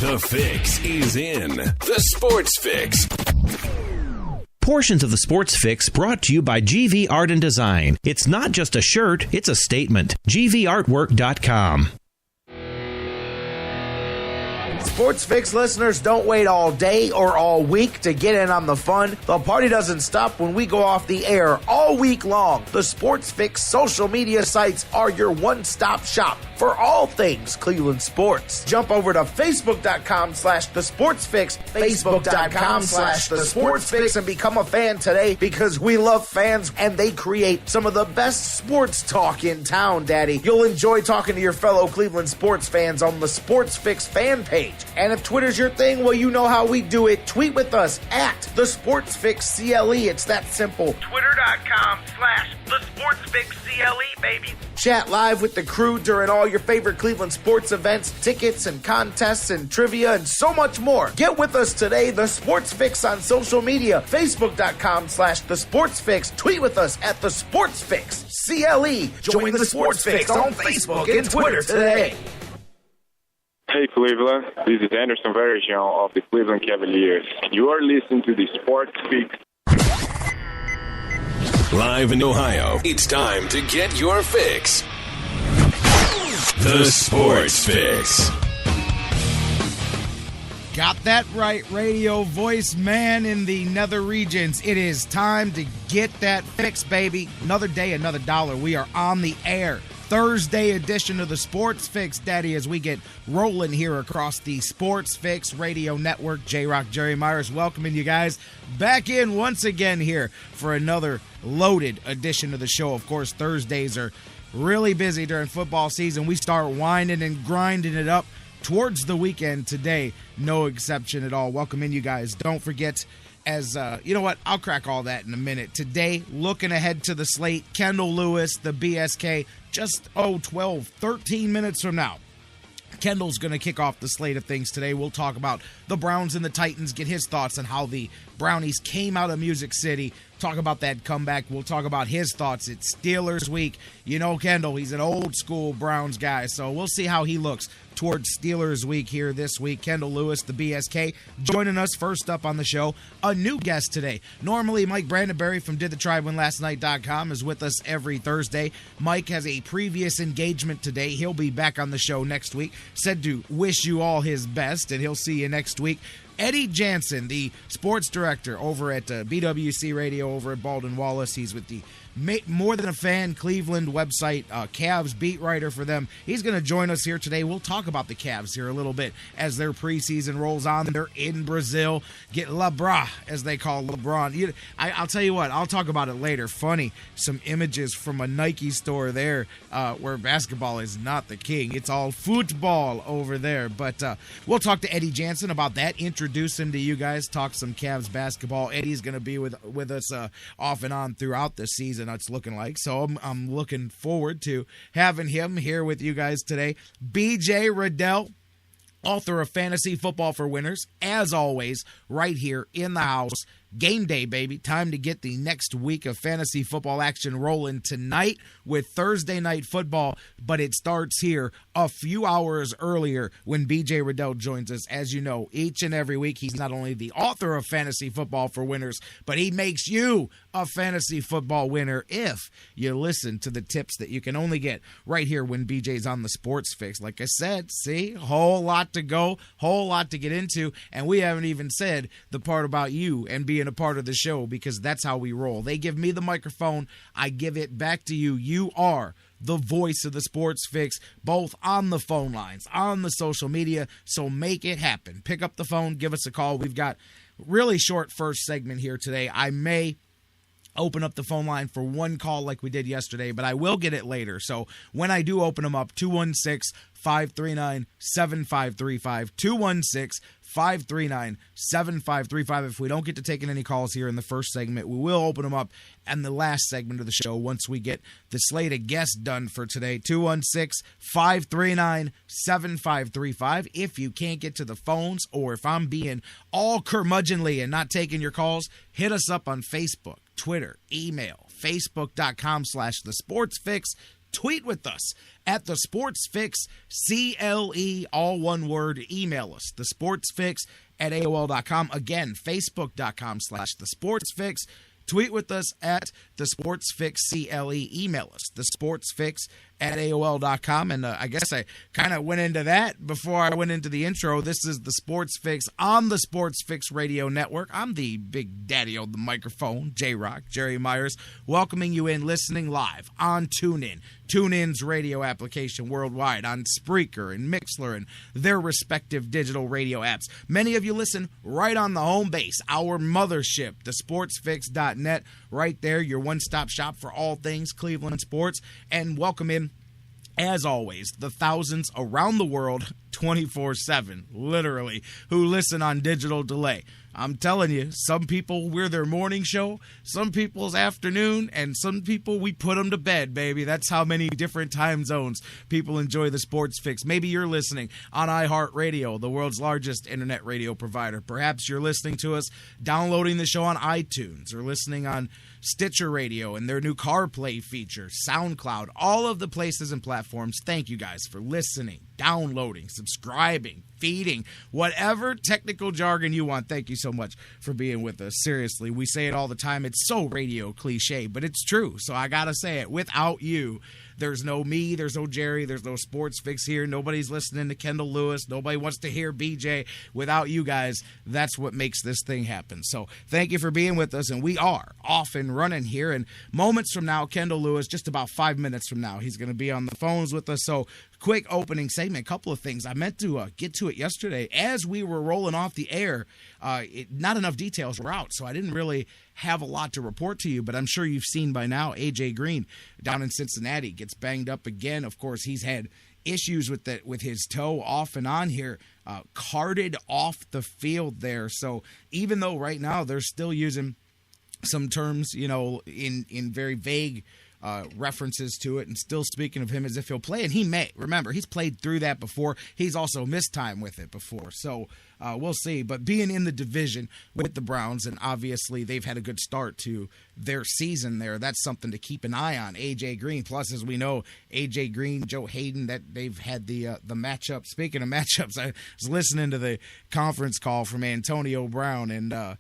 The Fix is in. The Sports Fix. Portions of the Sports Fix brought to you by GV Art and Design. It's not just a shirt, it's a statement. GVArtwork.com. Sports Fix listeners, don't wait all day or all week to get in on the fun. The party doesn't stop when we go off the air all week long. The Sports Fix social media sites are your one-stop shop for all things Cleveland sports. Jump over to Facebook.com/TheSportsFix, Facebook.com/TheSportsFix, and become a fan today because we love fans and they create some of the best sports talk in town, Daddy. You'll enjoy talking to your fellow Cleveland sports fans on the Sports Fix fan page. And if Twitter's your thing, well, you know how we do it. Tweet with us at TheSportsFixCLE. It's that simple. Twitter.com/TheSportsFixCLE, baby. Chat live with the crew during all your favorite Cleveland sports events, tickets and contests and trivia and so much more. Get with us today, The Sports Fix on social media, Facebook.com/TheSportsFix. Tweet with us at TheSportsFixCLE. Join the Sports Fix on Facebook and Twitter today. Hey Cleveland, this is Anderson Varejão of the Cleveland Cavaliers. You are listening to the Sports Fix. Live in Ohio, it's time to get your fix. The Sports Fix. Got that right, radio voice man in the nether regions. It is time to get that fix, baby. Another day, another dollar. We are on the air. Thursday edition of the Sports Fix, Daddy, as we get rolling here across the Sports Fix Radio Network. J-Rock, Jerry Myers, welcoming you guys back in once again here for another loaded edition of the show. Of course, Thursdays are really busy during football season. We start winding and grinding it up towards the weekend today. No exception at all. Welcoming you guys. Don't forget, as you know what, I'll crack all that in a minute. Today, looking ahead to the slate, Kendall Lewis, the BSK, just 13 minutes from now. Kendall's going to kick off the slate of things today. We'll talk about the Browns and the Titans, get his thoughts on how the Brownies came out of Music City, talk about that comeback. We'll talk about his thoughts. It's Steelers week. You know Kendall, he's an old school Browns guy, so we'll see how he looks towards Steelers week here this week. Kendall Lewis, the BSK, joining us first up on the show. A new guest today. Normally, Mike Brandenberry from DidTheTryWinLastNight.com is with us every Thursday. Mike has a previous engagement today. He'll be back on the show next week. Said to wish you all his best, and he'll see you next week. Eddy Jansen, the sports director over at BWC Radio over at Baldwin Wallace. He's with the More Than a Fan Cleveland website, Cavs beat writer for them. He's going to join us here today. We'll talk about the Cavs here a little bit as their preseason rolls on. They're in Brazil. Get LeBron, as they call LeBron. I'll tell you what, I'll talk about it later. Funny, some images from a Nike store there where basketball is not the king. It's all football over there. But we'll talk to Eddy Jansen about that, introduce him to you guys, talk some Cavs basketball. Eddy's going to be with us off and on throughout the season, it's looking like. So I'm looking forward to having him here with you guys today. BJ Rudell, author of Fantasy Football for Winners, as always, right here in the house. Game day, baby. Time to get the next week of fantasy football action rolling tonight with Thursday night football, but it starts here a few hours earlier when BJ Rudell joins us. As you know, each and every week, he's not only the author of Fantasy Football for Winners, but he makes you a fantasy football winner if you listen to the tips that you can only get right here when BJ's on the Sports Fix. Like I said, see, whole lot to go, whole lot to get into, and we haven't even said the part about you and being a part of the show, because that's how we roll. They give me the microphone, I give it back to you. You are the voice of the Sports Fix, both on the phone lines, on the social media, so make it happen. Pick up the phone, give us a call. We've got really short first segment here today. I may open up the phone line for one call like we did yesterday, but I will get it later. So when I do open them up, 216-539-7535, 216-539-7535. If we don't get to taking any calls here in the first segment, we will open them up in the last segment of the show once we get the slate of guests done for today. 216-539-7535. If you can't get to the phones, or if I'm being all curmudgeonly and not taking your calls, hit us up on Facebook, Twitter, email, facebook.com/thesportsfix, Tweet with us at the Sports Fix CLE, all one word. Email us, the Sports Fix at AOL.com. Again, Facebook.com/the Sports Fix. Tweet with us at the Sports Fix CLE. Email us, the Sports Fix at AOL.com. And I guess I kind of went into that before I went into the intro. This is the Sports Fix on the Sports Fix Radio Network. I'm the big daddy of the microphone, J-Rock, Jerry Myers, welcoming you in, listening live on TuneIn, TuneIn's radio application worldwide, on Spreaker and Mixler and their respective digital radio apps. Many of you listen right on the home base, our mothership, thesportsfix.net. Right there, your one-stop shop for all things Cleveland sports. And welcome in, as always, the thousands around the world 24/7, literally, who listen on digital delay. I'm telling you, some people, we're their morning show, some people's afternoon, and some people, we put them to bed, baby. That's how many different time zones people enjoy the Sports Fix. Maybe you're listening on iHeartRadio, the world's largest internet radio provider. Perhaps you're listening to us, downloading the show on iTunes, or listening on Stitcher Radio and their new CarPlay feature, SoundCloud, all of the places and platforms. Thank you guys for listening, downloading, subscribing, feeding, whatever technical jargon you want. Thank you so much for being with us. Seriously, we say it all the time. It's so radio cliche, but it's true. So I got to say it. Without you, there's no me, there's no Jerry, there's no Sports Fix here. Nobody's listening to Kendall Lewis. Nobody wants to hear BJ. Without you guys, that's what makes this thing happen. So thank you for being with us, and we are off and running here. And moments from now, Kendall Lewis, just about 5 minutes from now, he's going to be on the phones with us. So quick opening segment, a couple of things. I meant to get to it yesterday. As we were rolling off the air, not enough details were out, so I didn't really have a lot to report to you, but I'm sure you've seen by now AJ Green down in Cincinnati gets banged up again. Of course, he's had issues with his toe off and on here, carted off the field there. So even though right now they're still using some terms, in very vague references to it, and still speaking of him as if he'll play, and he may. Remember, he's played through that before. He's also missed time with it before, so we'll see. But being in the division with the Browns, and obviously they've had a good start to their season there, that's something to keep an eye on. AJ Green, plus as we know, AJ Green, Joe Hayden, that they've had the matchup. Speaking of matchups, I was listening to the conference call from Antonio Brown, and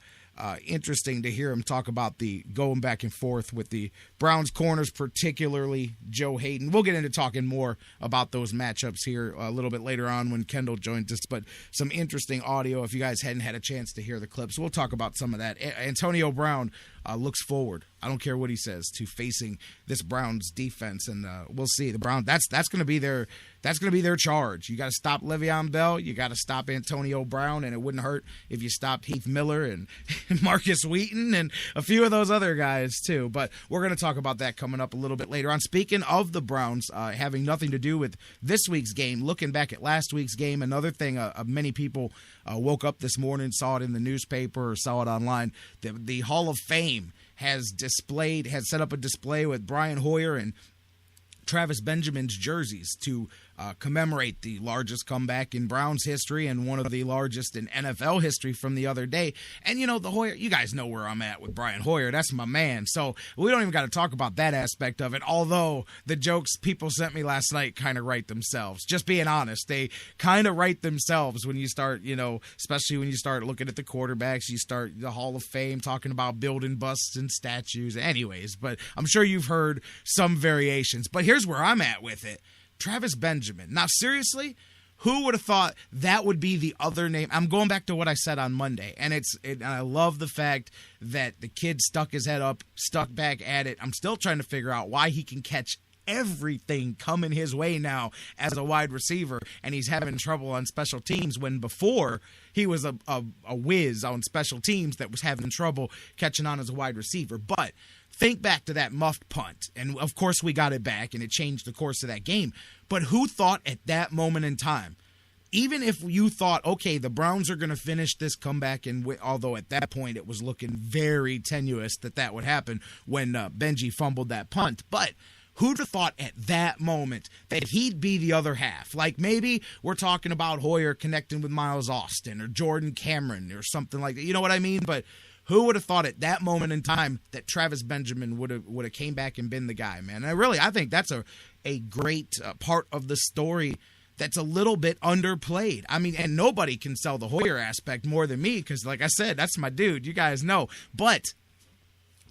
interesting to hear him talk about the going back and forth with the Browns corners, particularly Joe Hayden. We'll get into talking more about those matchups here a little bit later on when Kendall joins us, but some interesting audio if you guys hadn't had a chance to hear the clips. We'll talk about some of that. Antonio Brown looks forward, I don't care what he says, to facing this Browns defense, and we'll see. The Browns, that's going to be their charge. You got to stop Le'Veon Bell, you got to stop Antonio Brown, and it wouldn't hurt if you stopped Heath Miller and Marcus Wheaton and a few of those other guys too. But we're going to talk about that coming up a little bit later on. Speaking of the Browns, having nothing to do with this week's game, looking back at last week's game, another thing many people woke up this morning, saw it in the newspaper or saw it online, the Hall of Fame has set up a display with Brian Hoyer and Travis Benjamin's jerseys to commemorate the largest comeback in Browns history and one of the largest in NFL history from the other day. And, the Hoyer, you guys know where I'm at with Brian Hoyer. That's my man. So we don't even got to talk about that aspect of it, although the jokes people sent me last night kind of write themselves. Just being honest, they kind of write themselves when you start, especially when you start looking at the quarterbacks, you start the Hall of Fame talking about building busts and statues. Anyways, but I'm sure you've heard some variations. But here's where I'm at with it. Travis Benjamin. Now, seriously, who would have thought that would be the other name? I'm going back to what I said on Monday, and I love the fact that the kid stuck his head up, stuck back at it. I'm still trying to figure out why he can catch everything coming his way now as a wide receiver, and he's having trouble on special teams when before he was a whiz on special teams that was having trouble catching on as a wide receiver. But think back to that muffed punt, and of course we got it back, and it changed the course of that game. But who thought at that moment in time, even if you thought, okay, the Browns are going to finish this comeback, and although at that point it was looking very tenuous that would happen when Benji fumbled that punt, but who'd have thought at that moment that he'd be the other half? Like maybe we're talking about Hoyer connecting with Miles Austin or Jordan Cameron or something like that. You know what I mean? But Who would have thought at that moment in time that Travis Benjamin would have came back and been the guy, man? And I think that's a great part of the story that's a little bit underplayed. I mean, and nobody can sell the Hoyer aspect more than me because, like I said, that's my dude. You guys know. But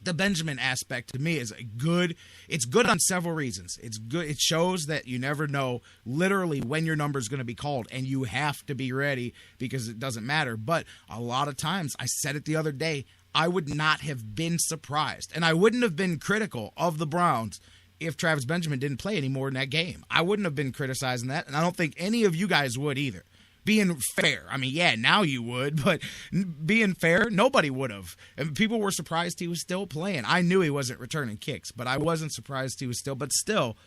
the Benjamin aspect to me is good. It's good on several reasons. It's good. It shows that you never know literally when your number is going to be called, and you have to be ready because it doesn't matter. But a lot of times, I said it the other day, I would not have been surprised, and I wouldn't have been critical of the Browns if Travis Benjamin didn't play anymore in that game. I wouldn't have been criticizing that, and I don't think any of you guys would either. Being fair. I mean, yeah, now you would, but being fair, nobody would have. And people were surprised he was still playing. I knew he wasn't returning kicks, but I wasn't surprised he was still. But still,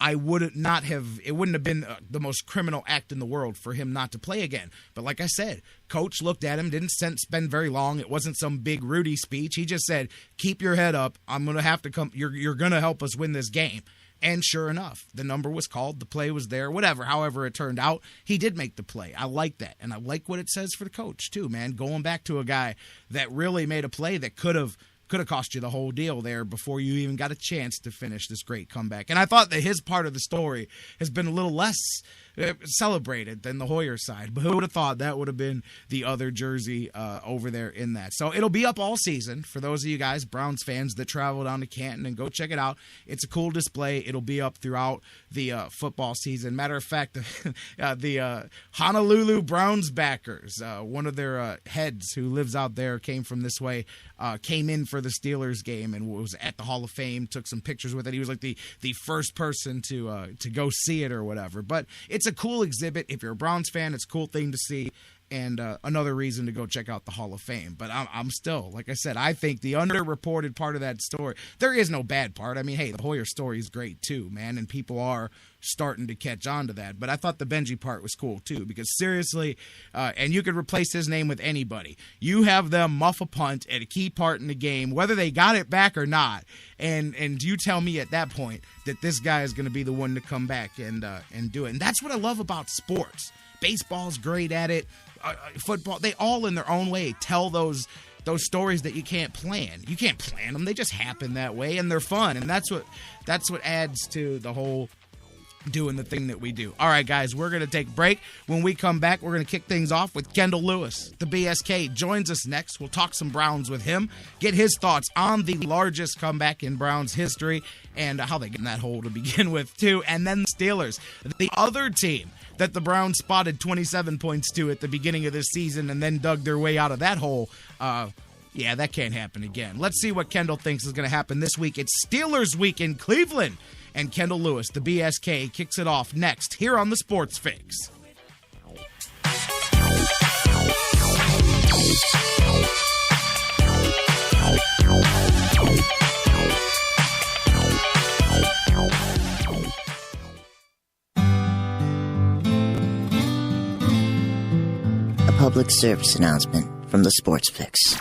I would not have, it wouldn't have been the most criminal act in the world for him not to play again. But like I said, coach looked at him, didn't spend very long. It wasn't some big Rudy speech. He just said, keep your head up. I'm going to have to come. You're going to help us win this game. And sure enough, the number was called, the play was there, however it turned out, he did make the play. I like that. And I like what it says for the coach too, man. Going back to a guy that really made a play that could have cost you the whole deal there before you even got a chance to finish this great comeback. And I thought that his part of the story has been a little less celebrated than the Hoyer side. But who would have thought that would have been the other jersey over there in that? So it'll be up all season for those of you guys, Browns fans, that travel down to Canton and go check it out. It's a cool display. It'll be up throughout the football season. Matter of fact, the Honolulu Browns backers, one of their heads who lives out there, came from this way, came in for the Steelers game and was at the Hall of Fame, took some pictures with it. He was like the first person to go see it or whatever. But it's a cool exhibit. If you're a Browns fan, it's a cool thing to see, and another reason to go check out the Hall of Fame. But I'm still, like I said, I think the underreported part of that story, there is no bad part. I mean, hey, the Hoyer story is great too, man, and people are starting to catch on to that. But I thought the Benji part was cool too, because seriously, and you could replace his name with anybody. You have them muff a punt at a key part in the game, whether they got it back or not, and you tell me at that point that this guy is going to be the one to come back and do it. And that's what I love about sports. Baseball's great at it. Football, they all in their own way tell those stories that you can't plan. You can't plan them. They just happen that way, and they're fun. And that's what adds to the whole doing the thing that we do. All right, guys, we're going to take a break. When we come back, we're going to kick things off with Kendall Lewis. The BSK joins us next. We'll talk some Browns with him, get his thoughts on the largest comeback in Browns history and how they get in that hole to begin with, too. And then the Steelers, the other team that the Browns spotted 27 points to at the beginning of this season and then dug their way out of that hole. Yeah, that can't happen again. Let's see what Kendall thinks is going to happen this week. It's Steelers week in Cleveland. And Kendall Lewis, the BSK, kicks it off next here on the Sports Fix. A public service announcement from the Sports Fix.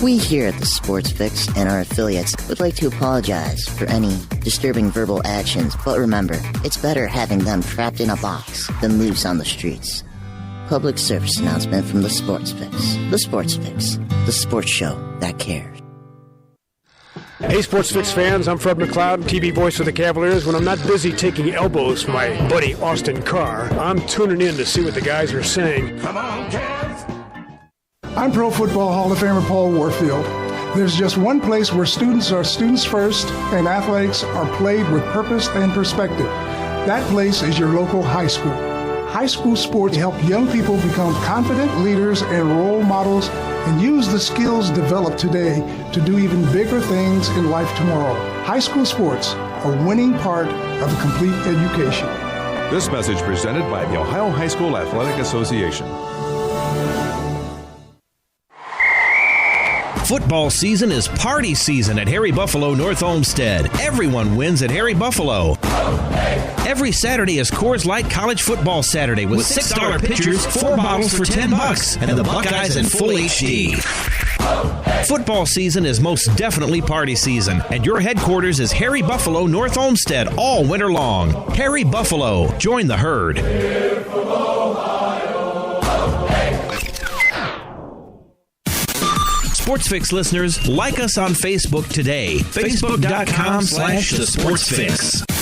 We here at the Sports Fix and our affiliates would like to apologize for any disturbing verbal actions, but remember, it's better having them trapped in a box than loose on the streets. Public service announcement from the Sports Fix. The Sports Fix, the sports show that cares. Hey, Sports Fix fans, I'm Fred McLeod, TV voice of the Cavaliers. When I'm not busy taking elbows from my buddy Austin Carr, I'm tuning in to see what the guys are saying. Come on, Cavs! I'm Pro Football Hall of Famer Paul Warfield. There's just one place where students are students first and athletics are played with purpose and perspective. That place is your local high school. High school sports help young people become confident leaders and role models and use the skills developed today to do even bigger things in life tomorrow. High school sports, a winning part of a complete education. This message presented by the Ohio High School Athletic Association. Football season is party season at Harry Buffalo North Olmsted. Everyone wins at Harry Buffalo. Every Saturday is Coors Light College Football Saturday with $6 pitchers, 4 bottles for $10, and the Buckeyes in full HD. Football season is most definitely party season, and your headquarters is Harry Buffalo North Olmsted all winter long. Harry Buffalo, join the herd. Sports Fix listeners, like us on Facebook today. Facebook.com/The Sports Fix.